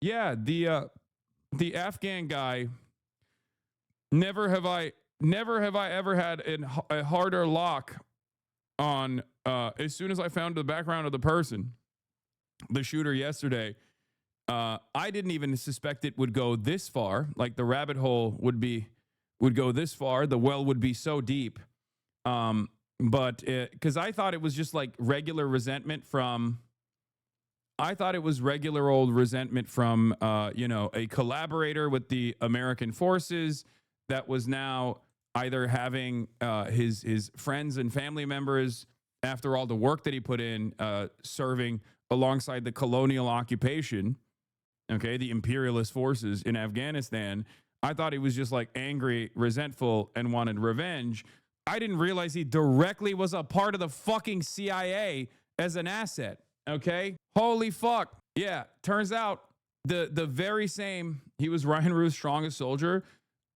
Yeah, the Afghan guy. Never have I ever had a harder lock on. As soon as I found the background of the person, the shooter yesterday, I didn't even suspect it would go this far. Like the rabbit hole would go this far. The well would be so deep. But because I thought it was just like regular resentment from. I thought it was regular old resentment from, a collaborator with the American forces that was now either having his friends and family members, after all the work that he put in, serving alongside the colonial occupation, okay, the imperialist forces in Afghanistan. I thought he was just like angry, resentful, and wanted revenge. I didn't realize he directly was a part of the fucking CIA as an asset. Okay. Holy fuck. Yeah. Turns out the very same, he was Ryan Ruth's strongest soldier.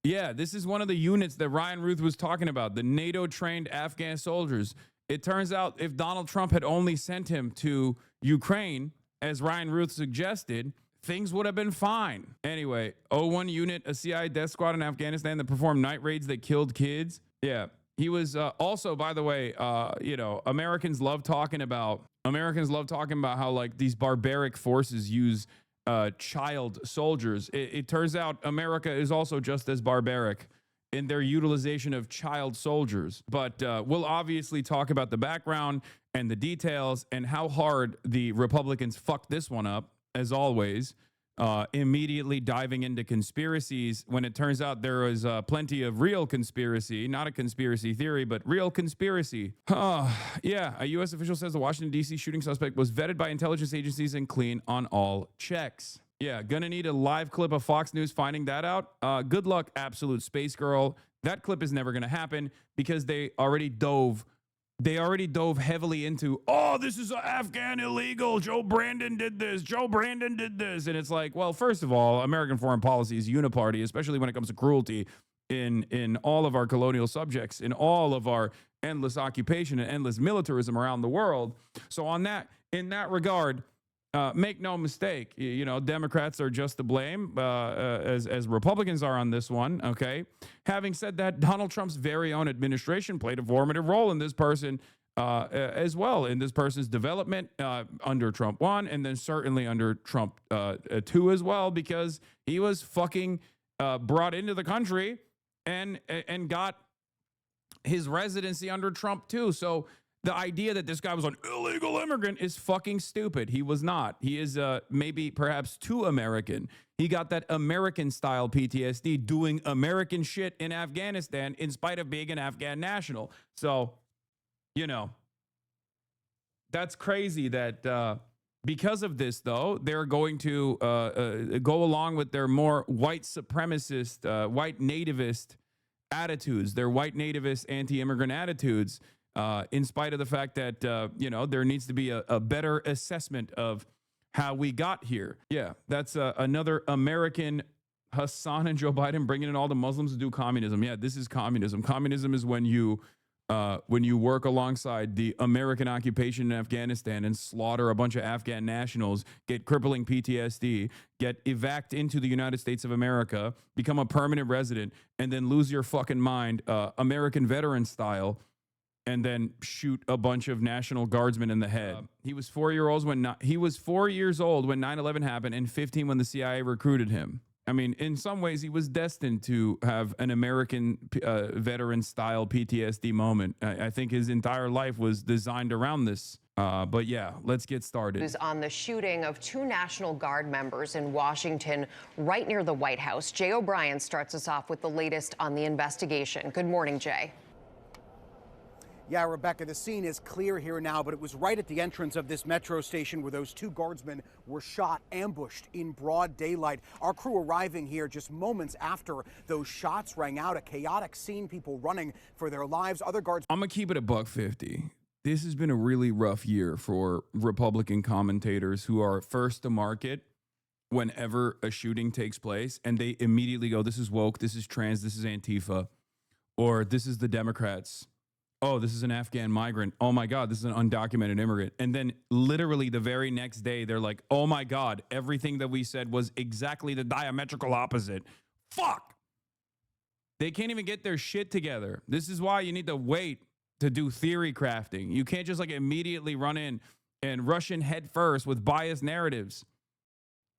Yeah. This is one of the units that Ryan Ruth was talking about, the NATO trained Afghan soldiers. It turns out if Donald Trump had only sent him to Ukraine, as Ryan Ruth suggested, things would have been fine. Anyway, 01 unit, a CIA death squad in Afghanistan that performed night raids that killed kids. Yeah. He was also, by the way, Americans love talking about how like these barbaric forces use child soldiers. It turns out America is also just as barbaric in their utilization of child soldiers. But we'll obviously talk about the background and the details and how hard the Republicans fucked this one up, as always. Immediately diving into conspiracies when it turns out there is plenty of real conspiracy, not a conspiracy theory, but real conspiracy. Yeah, a U.S. official says the Washington, D.C. shooting suspect was vetted by intelligence agencies and clean on all checks. Yeah, gonna need a live clip of Fox News finding that out. Good luck, absolute space girl. That clip is never gonna happen because they already dove heavily into, oh, this is Afghan illegal. Joe Brandon did this. And it's like, well, first of all, American foreign policy is uniparty, especially when it comes to cruelty in all of our colonial subjects, in all of our endless occupation and endless militarism around the world. So in that regard, make no mistake, Democrats are just to blame, as Republicans are on this one, okay? Having said that, Donald Trump's very own administration played a formative role in this person as well, in this person's development under Trump 1 and then certainly under Trump 2 as well, because he was fucking brought into the country and got his residency under Trump 2. So the idea that this guy was an illegal immigrant is fucking stupid. He was not. He is maybe perhaps too American. He got that American style PTSD doing American shit in Afghanistan in spite of being an Afghan national. So, that's crazy that because of this, though, they're going to go along with their more white supremacist, white nativist attitudes, their white nativist anti-immigrant attitudes. In spite of the fact that, there needs to be a better assessment of how we got here. Yeah, that's another American Hassan and Joe Biden bringing in all the Muslims to do communism. Yeah, this is communism. Communism is when you work alongside the American occupation in Afghanistan and slaughter a bunch of Afghan nationals, get crippling PTSD, get evac into the United States of America, become a permanent resident, and then lose your fucking mind, American veteran style, and then shoot a bunch of National Guardsmen in the head. He was 4 years old when 9/11 happened, and 15 when the CIA recruited him. I mean, in some ways, he was destined to have an American veteran-style PTSD moment. I think his entire life was designed around this. But yeah, let's get started. News on the shooting of 2 National Guard members in Washington, right near the White House. Jay O'Brien starts us off with the latest on the investigation. Good morning, Jay. Yeah, Rebecca, the scene is clear here now, but it was right at the entrance of this metro station where those 2 guardsmen were shot, ambushed in broad daylight. Our crew arriving here just moments after those shots rang out. A chaotic scene, people running for their lives. Other guards. I'm going to keep it $150. This has been a really rough year for Republican commentators who are first to market whenever a shooting takes place, and they immediately go, this is woke, this is trans, this is Antifa, or this is the Democrats. oh, this is an Afghan migrant. Oh my God, this is an undocumented immigrant. And then literally the very next day, they're like, oh my God, everything that we said was exactly the diametrical opposite. Fuck. They can't even get their shit together. This is why you need to wait to do theory crafting. You can't just like immediately run in and rush in head first with biased narratives.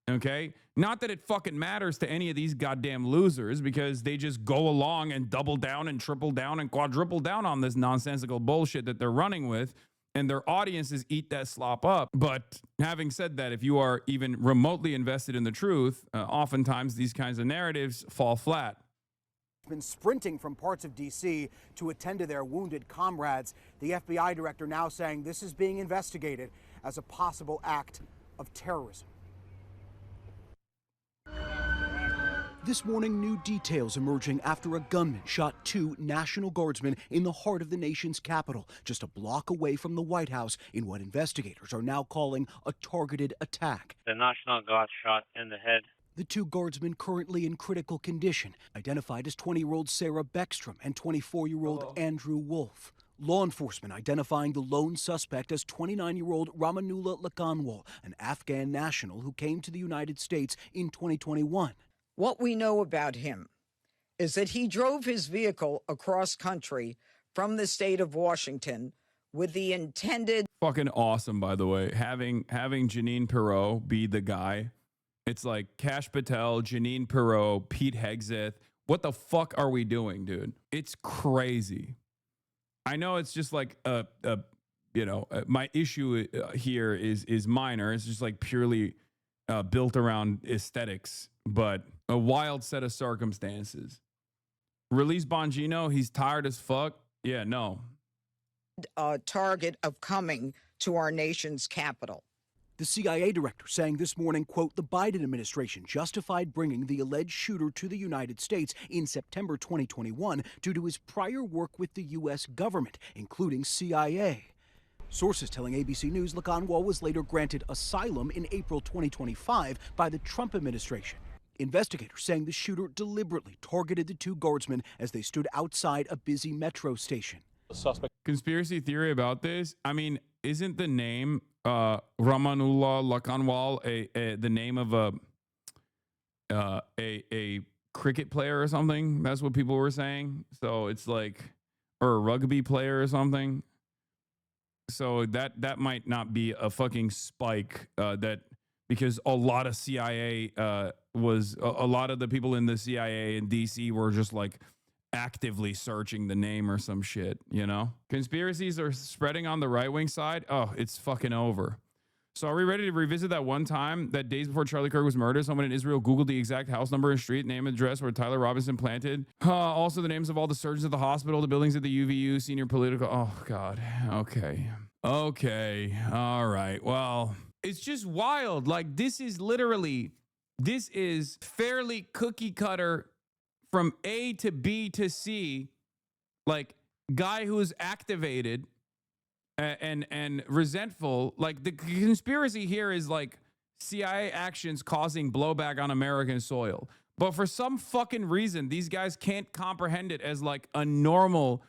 Okay? Not that it fucking matters to any of these goddamn losers, because they just go along and double down and triple down and quadruple down on this nonsensical bullshit that they're running with, and their audiences eat that slop up. But having said that, if you are even remotely invested in the truth, oftentimes these kinds of narratives fall flat. Been sprinting from parts of D.C. to attend to their wounded comrades. The FBI director now saying this is being investigated as a possible act of terrorism. This morning, new details emerging after a gunman shot 2 National Guardsmen in the heart of the nation's capital, just a block away from the White House, in what investigators are now calling a targeted attack. The National Guard shot in the head. The 2 guardsmen currently in critical condition, identified as 20-year-old Sarah Beckstrom and 24-year-old Andrew Wolf. Law enforcement identifying the lone suspect as 29-year-old Ramanullah Lakanwal, an Afghan national who came to the United States in 2021. What we know about him is that he drove his vehicle across country from the state of Washington with the intended... Fucking awesome, by the way. Having Janine Pirro be the guy. It's like Kash Patel, Janine Pirro, Pete Hegseth. What the fuck are we doing, dude? It's crazy. I know it's just like my issue here is minor. It's just like purely built around aesthetics, but a wild set of circumstances. Release Bongino, he's tired as fuck. Yeah, no. Target of coming to our nation's capital. The CIA director saying this morning, quote, the Biden administration justified bringing the alleged shooter to the United States in September 2021 due to his prior work with the U.S. government, including CIA. Sources telling ABC News Lakanwal was later granted asylum in April 2025 by the Trump administration. Investigators saying the shooter deliberately targeted the 2 guardsmen as they stood outside a busy metro station. Conspiracy theory about this? I mean, isn't the name Ramanullah Lakanwal the name of a cricket player or something? That's what people were saying. So it's like, or a rugby player or something. So that might not be a fucking spike that, because a lot of CIA was a lot of the people in the CIA in DC were just like actively searching the name or some shit, you know? Conspiracies are spreading on the right-wing side. Oh, it's fucking over. So are we ready to revisit that one time that days before Charlie Kirk was murdered, someone in Israel Googled the exact house number and street name and address where Tyler Robinson planted? Also the names of all the surgeons at the hospital, the buildings at the UVU, senior political. Oh, God. Okay. All right. Well, it's just wild. Like, this is fairly cookie cutter from A to B to C, like guy who is activated and resentful. Like, the conspiracy here is like CIA actions causing blowback on American soil. But for some fucking reason, these guys can't comprehend it as like a normal,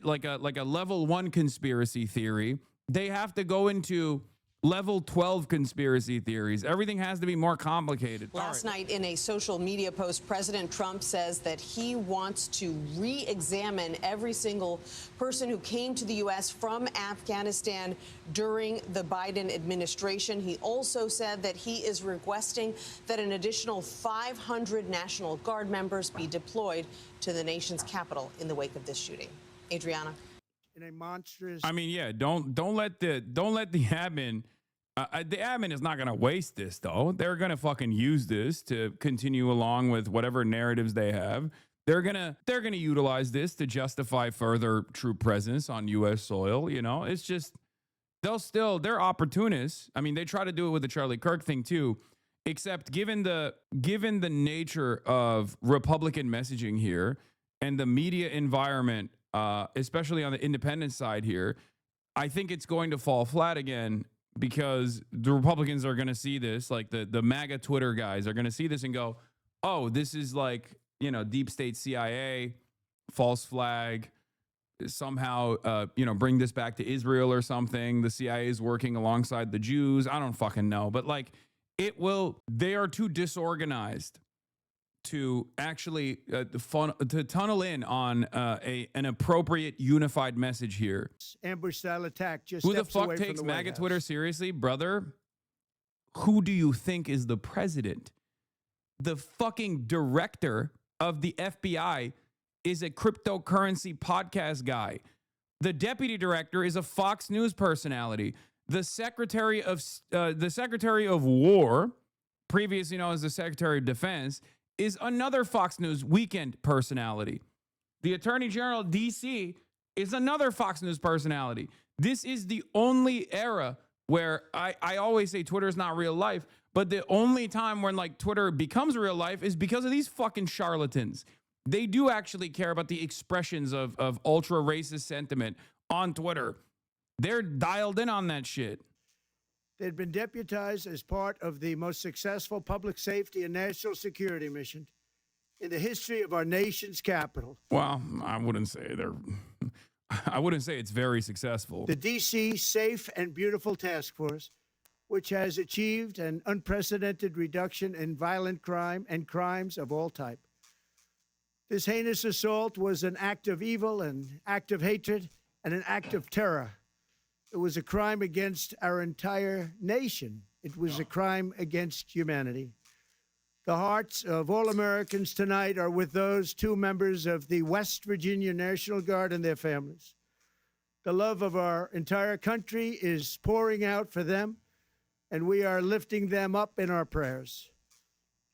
like a level 1 conspiracy theory. They have to go into level 12 conspiracy theories. Everything has to be more complicated. Last night in a social media post, President Trump says that he wants to re-examine every single person who came to the U.S. from Afghanistan during the Biden administration. He also said that he is requesting that an additional 500 National Guard members be deployed to the nation's capital in the wake of this shooting. Adriana. In a monstrous. I mean, yeah, don't let the admin. The admin is not going to waste this, though. They're going to fucking use this to continue along with whatever narratives they have. They're gonna utilize this to justify further troop presence on U.S. soil. You know, it's just they're opportunists. I mean, they try to do it with the Charlie Kirk thing too, except given the nature of Republican messaging here and the media environment. Especially on the independent side here, I think it's going to fall flat again because the Republicans are going to see this, like the MAGA Twitter guys are going to see this and go, oh, this is like, you know, deep state CIA, false flag, somehow, bring this back to Israel or something. The CIA is working alongside the Jews. I don't fucking know. But like, they are too disorganized to actually to tunnel in on an appropriate unified message here. Ambush style attack just Who the steps away fuck from takes the MAGA White Twitter House. seriously, brother? Who do you think is the president? The fucking director of the FBI is a cryptocurrency podcast guy. The deputy director is a Fox News personality. The secretary of War, previously known as the Secretary of Defense, is another Fox News weekend personality. The Attorney General of DC is another Fox News personality. This is the only era where I always say Twitter is not real life, but the only time when like Twitter becomes real life is because of these fucking charlatans. They do actually care about the expressions of ultra racist sentiment on Twitter. They're dialed in on that shit. They'd been deputized as part of the most successful public safety and national security mission in the history of our nation's capital. Well, I wouldn't say it's very successful. The DC Safe and Beautiful Task Force, which has achieved an unprecedented reduction in violent crime and crimes of all type. This heinous assault was an act of evil, an act of hatred, and an act of terror. It was a crime against our entire nation. It was a crime against humanity. The hearts of all Americans tonight are with those two members of the West Virginia National Guard and their families. The love of our entire country is pouring out for them, and we are lifting them up in our prayers.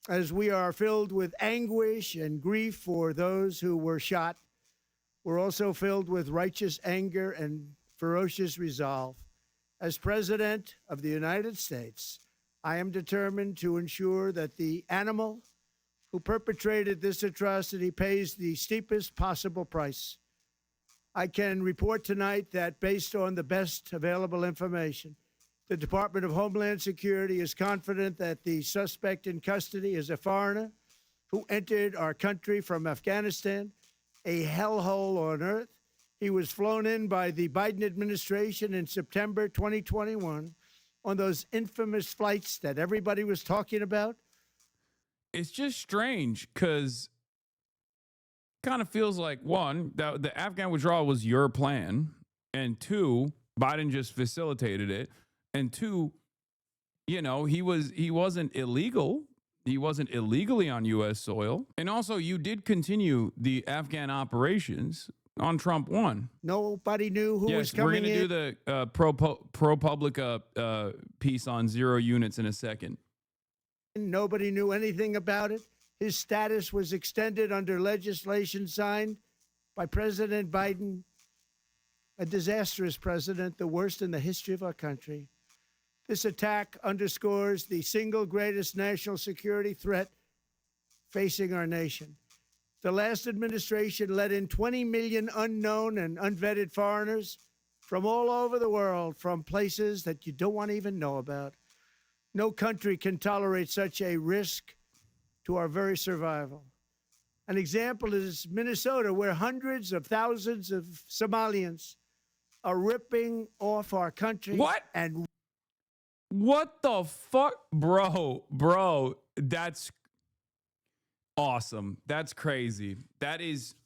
As we are filled with anguish and grief for those who were shot, we're also filled with righteous anger and ferocious resolve. As President of the United States, I am determined to ensure that the animal who perpetrated this atrocity pays the steepest possible price. I can report tonight that based on the best available information, the Department of Homeland Security is confident that the suspect in custody is a foreigner who entered our country from Afghanistan, a hellhole on earth. He was flown in by the Biden administration in September 2021 on those infamous flights that everybody was talking about. It's just strange because kind of feels like, one, that the Afghan withdrawal was your plan, and two, Biden just facilitated it. And two, he wasn't illegal. He wasn't illegally on U.S. soil. And also, you did continue the Afghan operations on Trump 1. Nobody knew who was coming in. We're going to do the ProPublica piece on 0 units in a second. Nobody knew anything about it. His status was extended under legislation signed by President Biden, a disastrous president, the worst in the history of our country. This attack underscores the single greatest national security threat facing our nation. The last administration let in 20 million unknown and unvetted foreigners from all over the world, from places that you don't want to even know about. No country can tolerate such a risk to our very survival. An example is Minnesota, where hundreds of thousands of Somalians are ripping off our country. What the fuck? Bro, that's awesome. That's crazy. That is...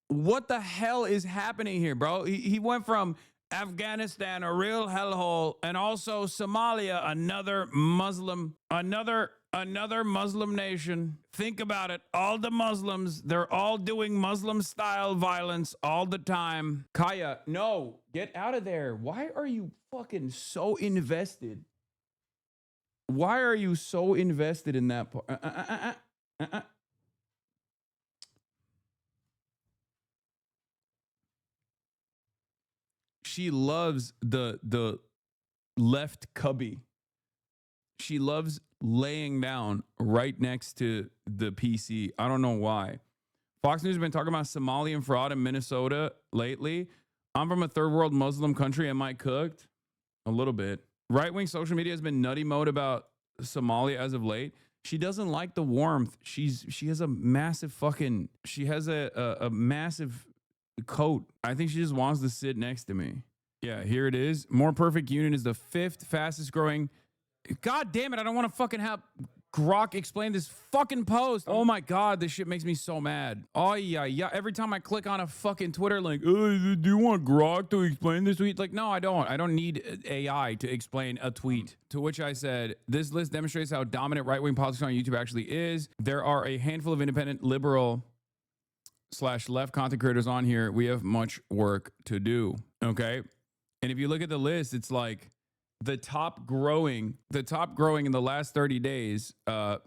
What the hell is happening here, bro? He went from Afghanistan, a real hellhole, and also Somalia, another Muslim nation. Think about it. All the Muslims, they're all doing Muslim-style violence all the time. Kaya, no, get out of there. Why are you fucking so invested? Why are you so invested in that part? She loves the left cubby. She loves laying down right next to the PC. I don't know why. Fox News has been talking about Somalian fraud in Minnesota lately. I'm from a third world Muslim country. Am I cooked? A little bit. Right-wing social media has been nutty mode about Somalia as of late. She doesn't like the warmth. She has a massive fucking, she has a massive coat. I think she just wants to sit next to me. Yeah, here it is. More Perfect Union is the 5th fastest growing. God damn it, I don't want to fucking have Grok explain this fucking post. Oh my God, this shit makes me so mad. Oh yeah. Every time I click on a fucking Twitter link, do you want Grok to explain this tweet? Like, no, I don't. I don't need AI to explain a tweet. To which I said, this list demonstrates how dominant right-wing politics on YouTube actually is. There are a handful of independent liberal / left content creators on here. We have much work to do. Okay. And if you look at the list, it's like the top growing in the last 30 days,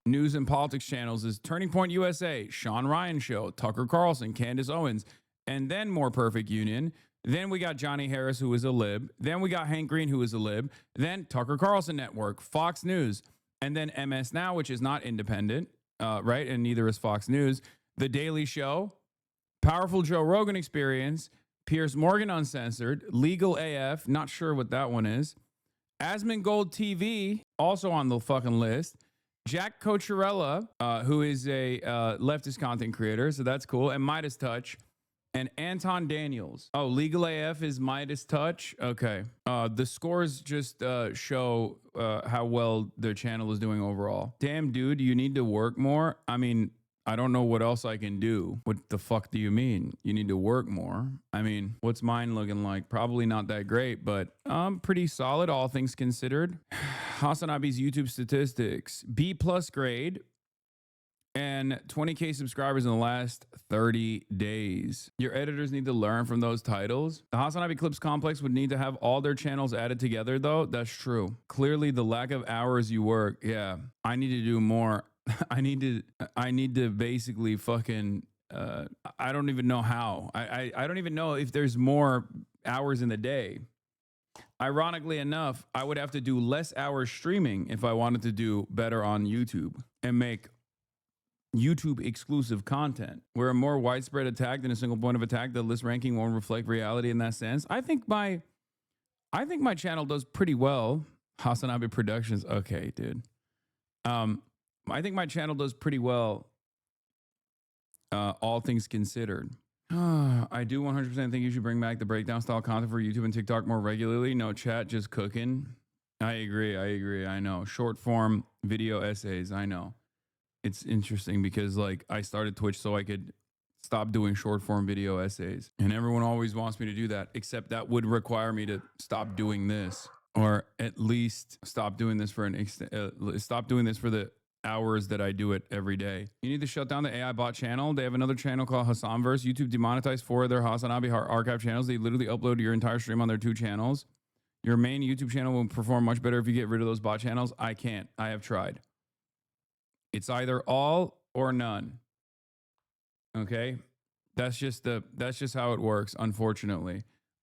news and politics channels is Turning Point USA, Sean Ryan Show, Tucker Carlson, Candace Owens, and then More Perfect Union. Then we got Johnny Harris, who is a lib. Then we got Hank Green, who is a lib. Then Tucker Carlson Network, Fox News, and then MS Now, which is not independent, right? And neither is Fox News. The Daily Show, Powerful Joe Rogan Experience, Piers Morgan Uncensored, Legal AF, not sure what that one is. Asmongold TV, also on the fucking list. Jack Cocherella, who is a leftist content creator, so that's cool. And Midas Touch. And Anton Daniels. Oh, Legal AF is Midas Touch. Okay. The scores just show how well their channel is doing overall. Damn, dude, you need to work more. I mean, I don't know what else I can do. What the fuck do you mean? You need to work more. I mean, what's mine looking like? Probably not that great, but pretty solid, all things considered. HasanAbi's YouTube statistics. B+ grade and 20K subscribers in the last 30 days. Your editors need to learn from those titles. The HasanAbi Clips Complex would need to have all their channels added together, though. That's true. Clearly, the lack of hours you work. Yeah, I need to do more. I need to basically fucking, I don't even know how. I don't even know if there's more hours in the day. Ironically enough, I would have to do less hours streaming if I wanted to do better on YouTube and make YouTube exclusive content. We're a more widespread attack than a single point of attack. The list ranking won't reflect reality in that sense. I think my channel does pretty well. HasanAbi Productions. Okay, dude. I think my channel does pretty well, all things considered. I do 100% think you should bring back the breakdown style content for YouTube and TikTok more regularly. No chat, just cooking. I agree. I know. Short form video essays. I know. It's interesting because like I started Twitch so I could stop doing short form video essays. And everyone always wants me to do that, except that would require me to stop doing this, or at least stop doing this for stop doing this for the hours that I do it every day. You need to shut down the AI bot channel. They have another channel called Hassanverse. YouTube demonetized 4 of their HasanAbi archive channels. They literally upload your entire stream on their 2 channels. Your main YouTube channel will perform much better if you get rid of those bot channels. I can't. I have tried. It's either all or none. Okay? That's just how it works, unfortunately.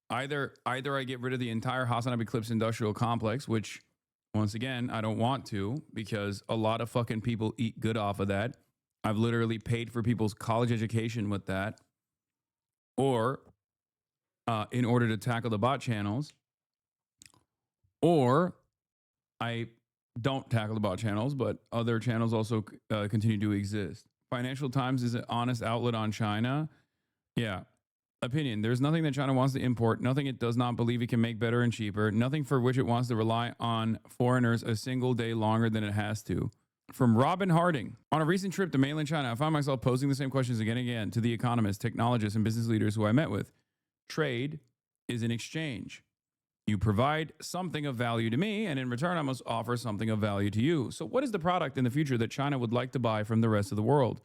Either I get rid of the entire HasanAbi Clips industrial complex, which once again, I don't want to, because a lot of fucking people eat good off of that. I've literally paid for people's college education with that. Or in order to tackle the bot channels. Or I don't tackle the bot channels, but other channels also continue to exist. Financial Times is an honest outlet on China. Yeah. Opinion. There's nothing that China wants to import, nothing it does not believe it can make better and cheaper, nothing for which it wants to rely on foreigners a single day longer than it has to. From Robin Harding. On a recent trip to mainland China, I found myself posing the same questions again and again to the economists, technologists, and business leaders who I met with. Trade is an exchange. You provide something of value to me, and in return, I must offer something of value to you. So what is the product in the future that China would like to buy from the rest of the world?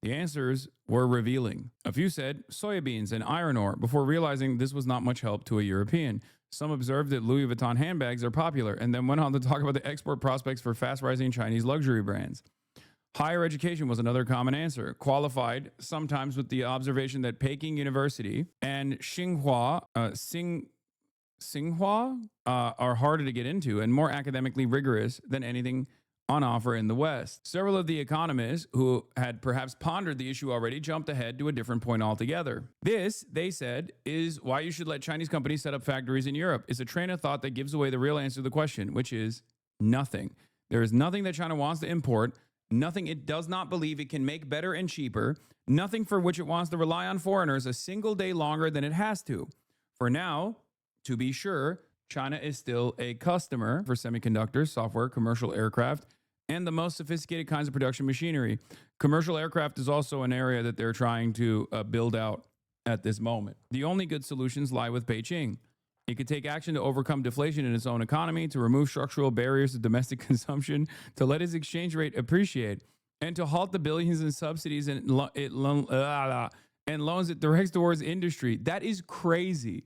The answers were revealing. A few said soybeans and iron ore before realizing this was not much help to a European. Some observed that Louis Vuitton handbags are popular and then went on to talk about the export prospects for fast-rising Chinese luxury brands. Higher education was another common answer, qualified sometimes with the observation that Peking University and Tsinghua are harder to get into and more academically rigorous than anything on offer in the West. Several of the economists who had perhaps pondered the issue already jumped ahead to a different point altogether. This, they said, is why you should let Chinese companies set up factories in Europe. It's a train of thought that gives away the real answer to the question, which is nothing. There is nothing that China wants to import, nothing it does not believe it can make better and cheaper, nothing for which it wants to rely on foreigners a single day longer than it has to. For now, to be sure, China is still a customer for semiconductors, software, commercial aircraft, and the most sophisticated kinds of production machinery. Commercial aircraft is also an area that they're trying to build out at this moment. The only good solutions lie with Beijing. It could take action to overcome deflation in its own economy, to remove structural barriers to domestic consumption, to let its exchange rate appreciate, and to halt the billions in subsidies and loans it directs towards industry. That is crazy.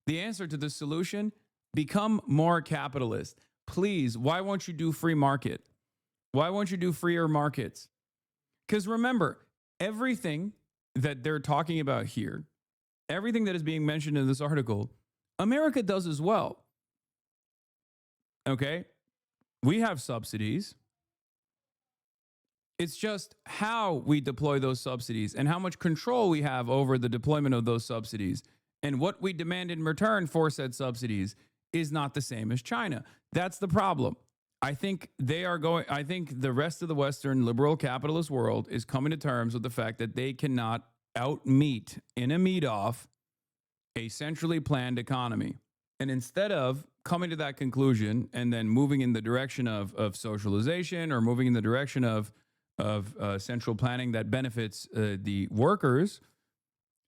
The answer to the solution: become more capitalist. Please, why won't you do free market? Why won't you do freer markets? Because remember, everything that they're talking about here, everything that is being mentioned in this article, America does as well. Okay? We have subsidies. It's just how we deploy those subsidies and how much control we have over the deployment of those subsidies and what we demand in return for said subsidies is not the same as China. That's the problem. I think the rest of the Western liberal capitalist world is coming to terms with the fact that they cannot outmeet in a meet-off a centrally planned economy. And instead of coming to that conclusion and then moving in the direction of socialization or moving in the direction of central planning that benefits the workers,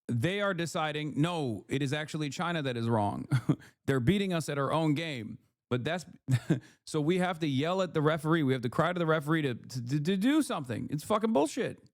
they are deciding, no, it is actually China that is wrong. They're beating us at our own game. But that's so we have to yell at the referee. We have to cry to the referee to do something. It's fucking bullshit.